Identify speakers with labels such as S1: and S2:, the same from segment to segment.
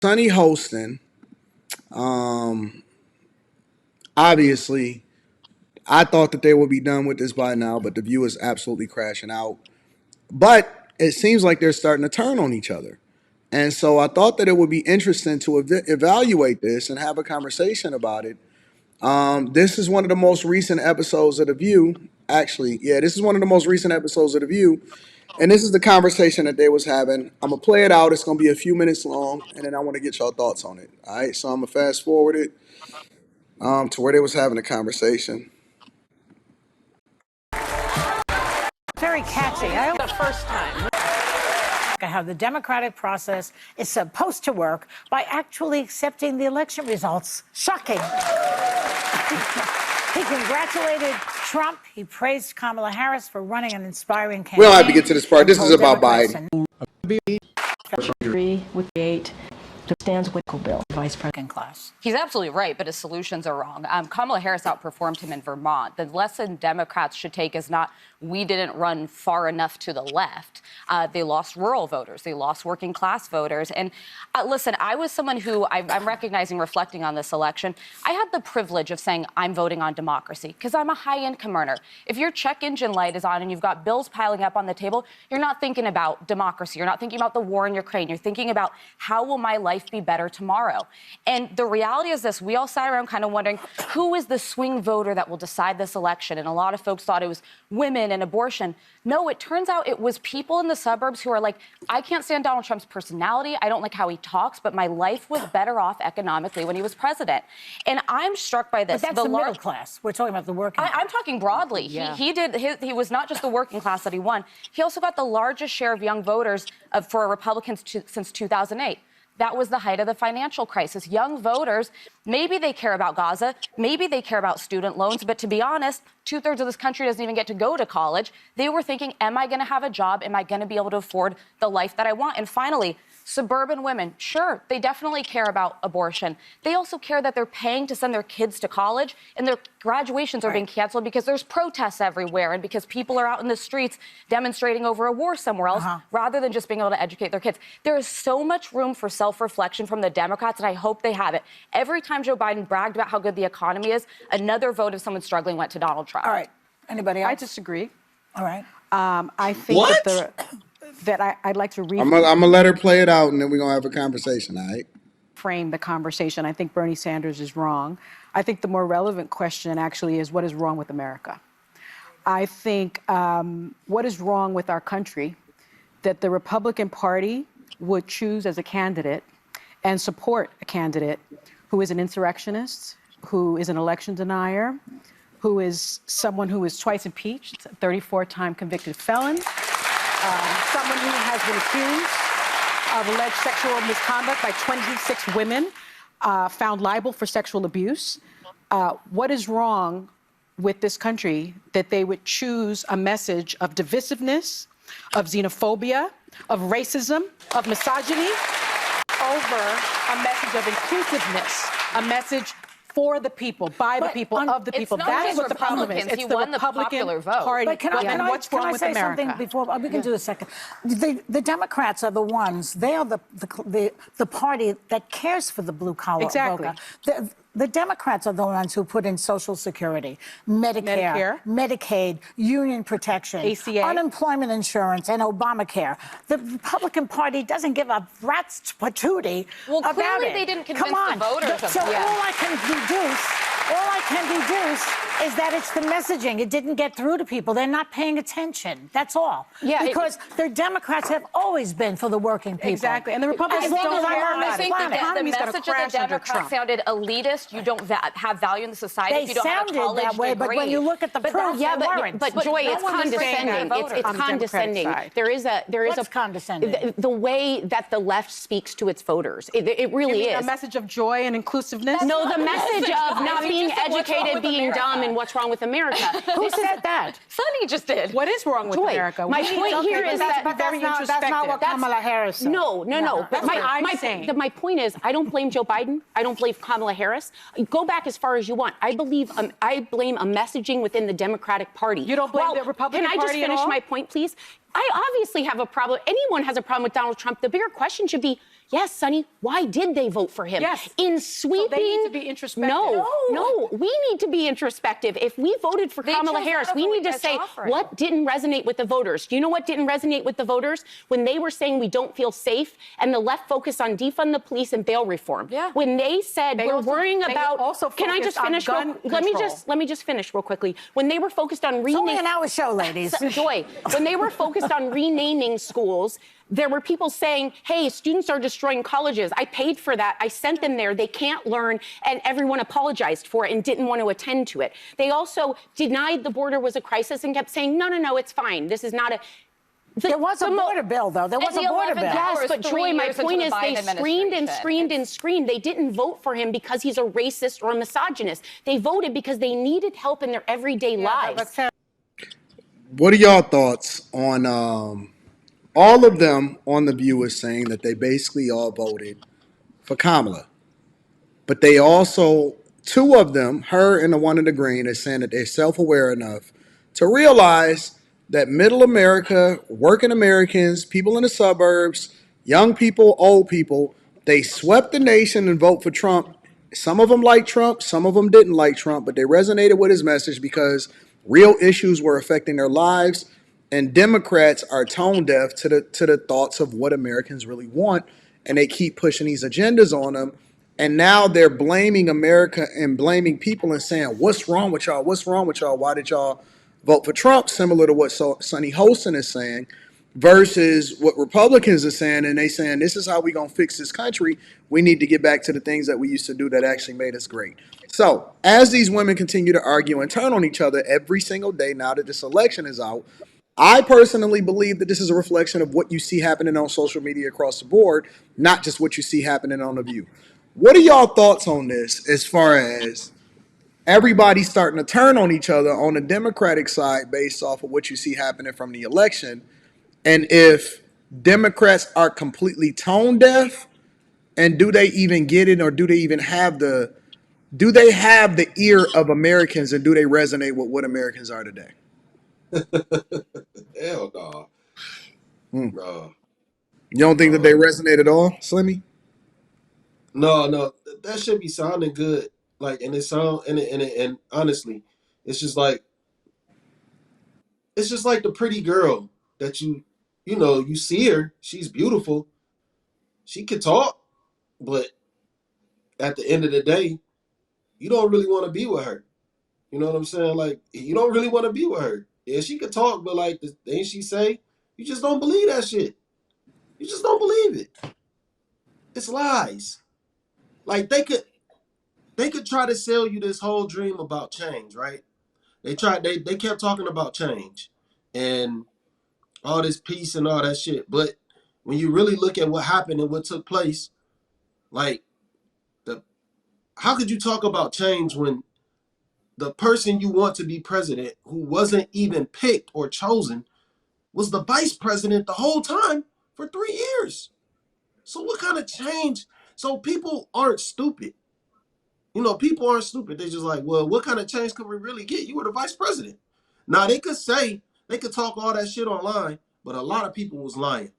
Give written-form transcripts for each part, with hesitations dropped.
S1: Sonny Hostin, um, obviously, I thought that they would be done with this by now, but the view is absolutely crashing out. But it seems like they're starting to turn on each other. And so I thought that it would be interesting to evaluate this and have a conversation about it. This is one of the most recent episodes of The View. Actually, yeah, this is one of the most recent episodes of The View. And this is the conversation that they was having. I'm gonna play it out. It's gonna be a few minutes long, and then I want to get y'all thoughts on it. All right, so I'm gonna fast forward it to where they was having a conversation.
S2: Very catchy. The first time. How the democratic process is supposed to work by actually accepting the election results. Shocking. He congratulated Trump. He praised Kamala Harris for running an inspiring campaign.
S1: We don't have to get to this part. This is about Biden.
S3: Agree with the 8 to stands with bill, Vice President class.
S4: He's absolutely right, but his solutions are wrong. Kamala Harris outperformed him in Vermont. The lesson Democrats should take is not we didn't run far enough to the left. They lost rural voters. They lost working class voters. And listen, I was someone who I'm recognizing, reflecting on this election. I had the privilege of saying I'm voting on democracy because I'm a high income earner. If your check engine light is on and you've got bills piling up on the table, you're not thinking about democracy. You're not thinking about the war in Ukraine. You're thinking about how will my life be better tomorrow. And the reality is this, we all sat around kind of wondering who is the swing voter that will decide this election? And a lot of folks thought it was women and abortion. No, it turns out it was people in the suburbs who are like, I can't stand Donald Trump's personality. I don't like how he talks, but my life was better off economically when he was president. And I'm struck by this.
S2: But that's the middle class. We're talking about the working class.
S4: I'm talking broadly. Yeah. He was not just the working class that he won. He also got the largest share of young voters for Republicans since 2008. That was the height of the financial crisis. Young voters, maybe they care about Gaza, maybe they care about student loans, but to be honest, 2/3 of this country doesn't even get to go to college. They were thinking, am I going to have a job? Am I going to be able to afford the life that I want? And finally, suburban women, sure, they definitely care about abortion. They also care that they're paying to send their kids to college and their graduations are being canceled because there's protests everywhere and because people are out in the streets demonstrating over a war somewhere else rather than just being able to educate their kids. There is so much room for self-reflection from the Democrats, and I hope they have it. Every time Joe Biden bragged about how good the economy is, another vote of someone struggling went to Donald Trump.
S2: All right. Anybody else?
S3: I disagree.
S2: All right.
S3: I think I'd like to
S1: I'm gonna let her play it out, and then we're gonna have a conversation. All right.
S3: frame the conversation. I think Bernie Sanders is wrong. I think the more relevant question actually is what is wrong with America? I think what is wrong with our country that the Republican Party would choose as a candidate and support a candidate who is an insurrectionist, who is an election denier, who is someone who is twice impeached, 34-time convicted felon, someone who has been accused of alleged sexual misconduct by 26 women, found liable for sexual abuse. What is wrong with this country that they would choose a message of divisiveness, of xenophobia, of racism, of misogyny, over a message of inclusiveness, a message for the people, by the people, of the people. That is what the problem is. It's the Republican Party.
S2: But can I say something before we can do a second? The Democrats are the ones. They are the party that cares for the blue collar voter. The Democrats are the ones who put in Social Security, Medicare, Medicaid, union protection, ACA, unemployment insurance, and Obamacare. The Republican Party doesn't give a rat's patootie about
S4: clearly
S2: it.
S4: they didn't convince the voters of
S2: all I can deduce is that it's the messaging. It didn't get through to people. They're not paying attention. That's all. Yeah, because the Democrats have always been for the working people.
S3: Exactly. And the Republicans don't care about it.
S4: I think the message of the Democrats sounded elitist. You don't have value in the society if you don't have a college degree.
S2: They sounded that way, but when you look at the proof, they weren't.
S5: But Joy, it's condescending. It's condescending. There is a
S2: condescending?
S5: The way that the left speaks to its voters. It really is.
S3: A message of joy and inclusiveness?
S5: No, the message of not being educated, being dumb, and what's wrong with America.
S2: Who said that?
S4: Sonny just did.
S3: What is wrong with America?
S5: My point here is that
S2: that's not what Kamala Harris said.
S5: No. My point is, I don't blame Joe Biden. I don't blame Kamala Harris. Go back as far as you want. I blame a messaging within the Democratic Party.
S3: You don't blame the Republican Party
S5: Can I just finish my point, please? I obviously have a problem. Anyone has a problem with Donald Trump. The bigger question should be, Yes, Sonny. Why did they vote for him?
S3: Yes.
S5: In sweeping.
S3: So they need to be introspective.
S5: No. We need to be introspective. If we voted for Kamala Harris, we need to say what didn't resonate with the voters. Do you know what didn't resonate with the voters? When they were saying we don't feel safe, and the left focused on defund the police and bail reform.
S3: Yeah.
S5: When they said we're worrying about. Can I just finish? Let me just finish real quickly. When they were focused on
S2: It's only an hour show, ladies.
S5: Joy. When they were focused on renaming schools, there were people saying, hey, students are destroying colleges. I paid for that. I sent them there. They can't learn. And everyone apologized for it and didn't want to attend to it. They also denied the border was a crisis and kept saying, no, it's fine. This is not a...
S2: There was a border bill, though. There was a border bill.
S5: Yes, but Joy, my point is they screamed and screamed and screamed. They didn't vote for him because he's a racist or a misogynist. They voted because they needed help in their everyday lives.
S1: What are y'all thoughts on all of them on The View is saying that they basically all voted for Kamala? But they also, two of them, her and the one in the green, is saying that they're self-aware enough to realize that middle America, working Americans, people in the suburbs, young people, old people, they swept the nation and vote for Trump. Some of them liked Trump, some of them didn't like Trump, but they resonated with his message because real issues were affecting their lives. And Democrats are tone deaf to the thoughts of what Americans really want, and they keep pushing these agendas on them. And now they're blaming America and blaming people and saying, what's wrong with y'all? What's wrong with y'all? Why did y'all vote for Trump? Similar to what Sonny Hostin is saying versus what Republicans are saying. And they saying, this is how we going to fix this country. We need to get back to the things that we used to do that actually made us great. So as these women continue to argue and turn on each other every single day now that this election is out, I personally believe that this is a reflection of what you see happening on social media across the board, not just what you see happening on The View. What are y'all thoughts on this as far as everybody starting to turn on each other on the Democratic side based off of what you see happening from the election? And if Democrats are completely tone deaf, and do they even get it, or do they even have the ear of Americans, and do they resonate with what Americans are today?
S6: Hell no. No.
S1: You don't think that they resonate at all, Slimmy?
S6: No. That should be sounding good. Like, and it sound and honestly, it's just like the pretty girl that you see her, she's beautiful. She can talk, but at the end of the day, you don't really want to be with her. You know what I'm saying? Like, you don't really want to be with her. Yeah, she could talk, but like the things she say, you just don't believe that shit. You just don't believe it. It's lies. Like they could try to sell you this whole dream about change, right? They kept talking about change and all this peace and all that shit. But when you really look at what happened and what took place, like how could you talk about change when the person you want to be president, who wasn't even picked or chosen, was the vice president the whole time for 3 years? So what kind of change? So people aren't stupid. People aren't stupid. They're just like, well, what kind of change could we really get? You were the vice president. Now they could talk all that shit online, but a lot of people was lying.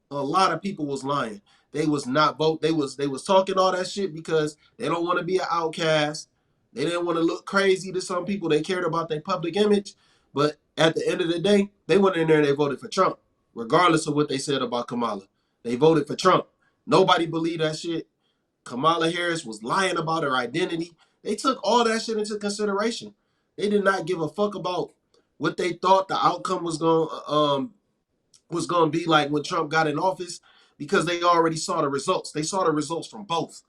S6: A lot of people was lying. They was not vote. They was talking all that shit because they don't want to be an outcast. They didn't want to look crazy to some people. They cared about their public image. But at the end of the day, they went in there and they voted for Trump, regardless of what they said about Kamala. They voted for Trump. Nobody believed that shit. Kamala Harris was lying about her identity. They took all that shit into consideration. They did not give a fuck about what they thought the outcome was going to be like when Trump got in office, because they already saw the results. They saw the results from both.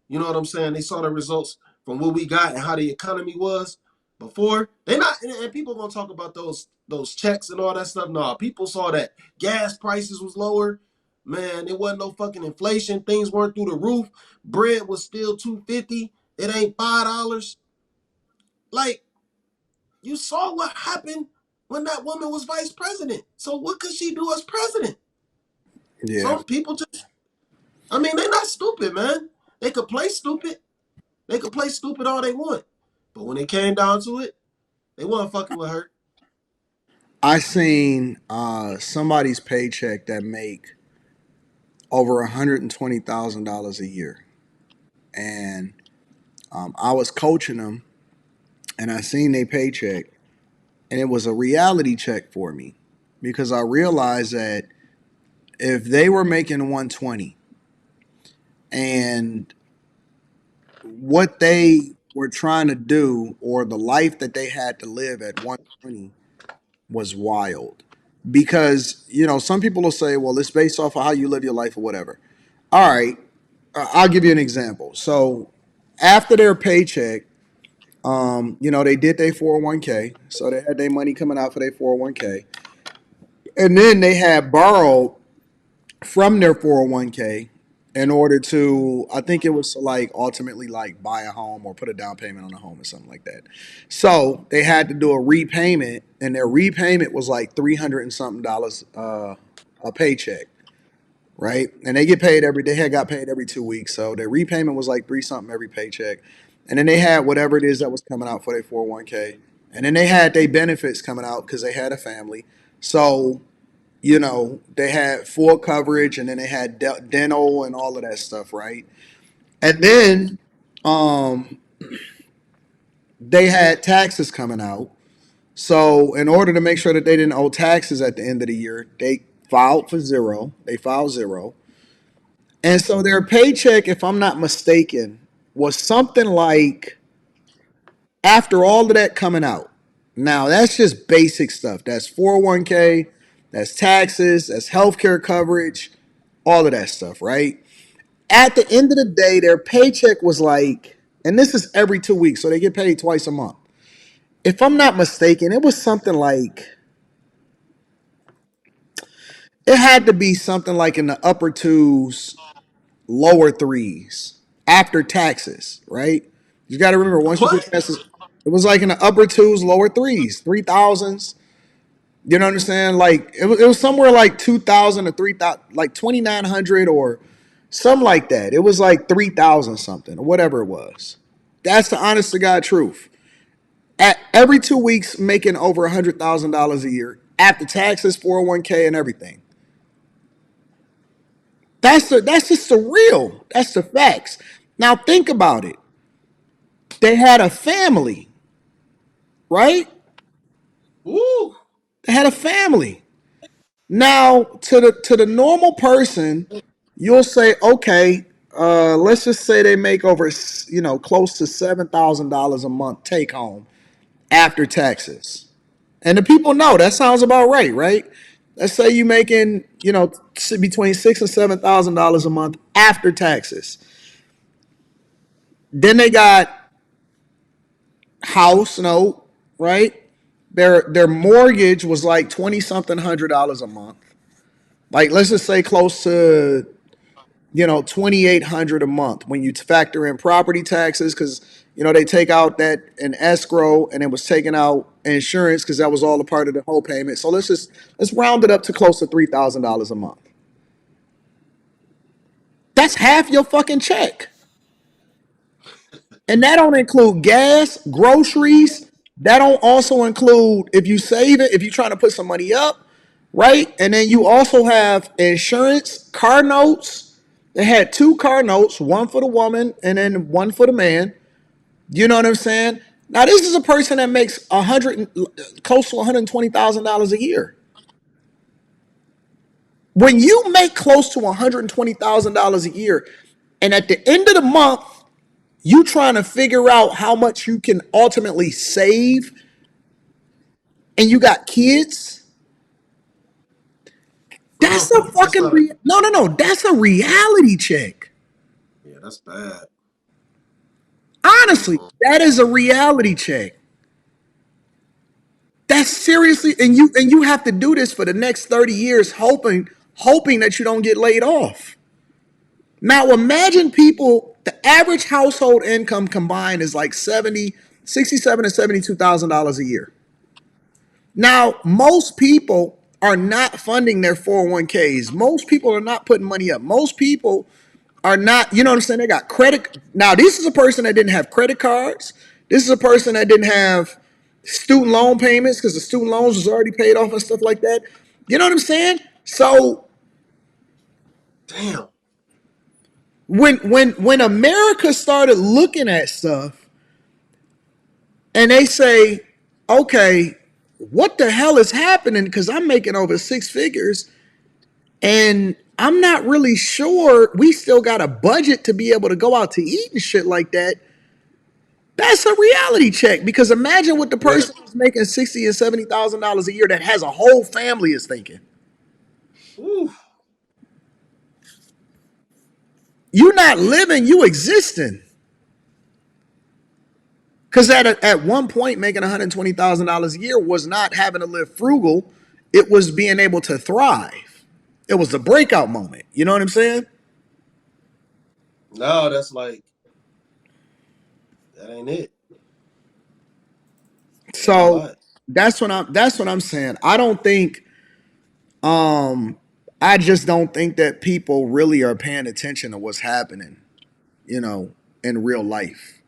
S6: You know what I'm saying? They saw the results from what we got and how the economy was before. They not and people gonna talk about those checks and all that stuff. No, people saw that gas prices was lower. Man, it wasn't no fucking inflation. Things weren't through the roof. Bread was still $2.50. It ain't $5. Like, you saw what happened when that woman was vice president. So what could she do as president?
S1: Yeah.
S6: Some people just, they're not stupid, man. They could play stupid. They could play stupid all they want. But when it came down to it, they weren't fucking with her.
S1: I seen somebody's paycheck that make over $120,000 a year. And I was coaching them, and I seen their paycheck, and it was a reality check for me because I realized that if they were making 120 and what they were trying to do or the life that they had to live at 120 was wild. Because, some people will say, well, it's based off of how you live your life or whatever. All right, I'll give you an example. So after their paycheck, they did their 401k. So they had their money coming out for their 401k. And then they had borrowed from their 401k in order to, I think it was to like ultimately like buy a home or put a down payment on a home or something like that. So they had to do a repayment, and their repayment was like 300 and something dollars a paycheck, right? And they had got paid every 2 weeks. So their repayment was like three something every paycheck. And then they had whatever it is that was coming out for their 401k. And then they had their benefits coming out because they had a family. So they had full coverage, and then they had dental and all of that stuff, right? And then they had taxes coming out. So in order to make sure that they didn't owe taxes at the end of the year, they filed for zero. They filed zero. And so their paycheck, if I'm not mistaken, was something like, after all of that coming out. Now, that's just basic stuff. That's 401k, that's taxes, that's healthcare coverage, all of that stuff, right? At the end of the day, their paycheck was like, and this is every 2 weeks, so they get paid twice a month. If I'm not mistaken, it was something like, it had to be something like in the upper twos, lower threes after taxes, right? You got to remember, once you get
S6: What?
S1: taxes, it was like in the upper twos, lower threes, 3,000s. You know what I'm saying? Like it was somewhere like 2,000 or 3,000, like 2,900 or something like that. It was like 3,000 something or whatever it was. That's the honest to God truth. At every 2 weeks, making over $100,000 a year after taxes, 401k, and everything. That's just the real. That's the facts. Now think about it. They had a family, right?
S6: Woo!
S1: They had a family. Now, to the normal person, you'll say, okay, let's just say they make over, close to $7,000 a month take home after taxes, and the people know that sounds about right, right? Let's say you making, between $6,000 and $7,000 a month after taxes. Then they got house note, right? Their mortgage was like 20 something $100 a month. Like, let's just say close to 2,800 a month when you factor in property taxes, because they take out that in escrow, and it was taking out insurance because that was all a part of the whole payment. So let's round it up to close to $3,000 a month. That's half your fucking check. And that don't include gas, groceries. That don't also include, if you save it, if you're trying to put some money up, right? And then you also have insurance, car notes. They had two car notes, one for the woman and then one for the man. You know what I'm saying? Now this is a person that makes close to $120,000 a year. When you make close to $120,000 a year, and at the end of the month, you trying to figure out how much you can ultimately save, and you got kids,
S6: But
S1: that's a
S6: that's
S1: fucking
S6: not.
S1: no. That's a reality check.
S6: Yeah, that's bad.
S1: Honestly, that is a reality check. That's seriously, and you have to do this for the next 30 years, hoping that you don't get laid off. Now imagine people, the average household income combined is like 67 to $72,000 a year. Now, most people are not funding their 401ks. Most people are not putting money up. Most people are not, you know what I'm saying? They got credit. Now, this is a person that didn't have credit cards. This is a person that didn't have student loan payments because the student loans was already paid off and stuff like that. You know what I'm saying? So
S6: Damn.
S1: When America started looking at stuff and they say, okay, what the hell is happening? Because I'm making over six figures and I'm not really sure we still got a budget to be able to go out to eat and shit like that. That's a reality check, because imagine what the
S6: Yeah.
S1: person who's making $60,000 and $70,000 a year that has a whole family is thinking.
S6: Ooh.
S1: You're not living, you existing. Because at one point, making $120,000 a year was not having to live frugal. It was being able to thrive. It was the breakout moment. You know what I'm saying?
S6: Now that's like, that ain't it. That ain't a
S1: So
S6: lot.
S1: that's what I'm saying. I don't think I just don't think that people really are paying attention to what's happening, you know, in real life.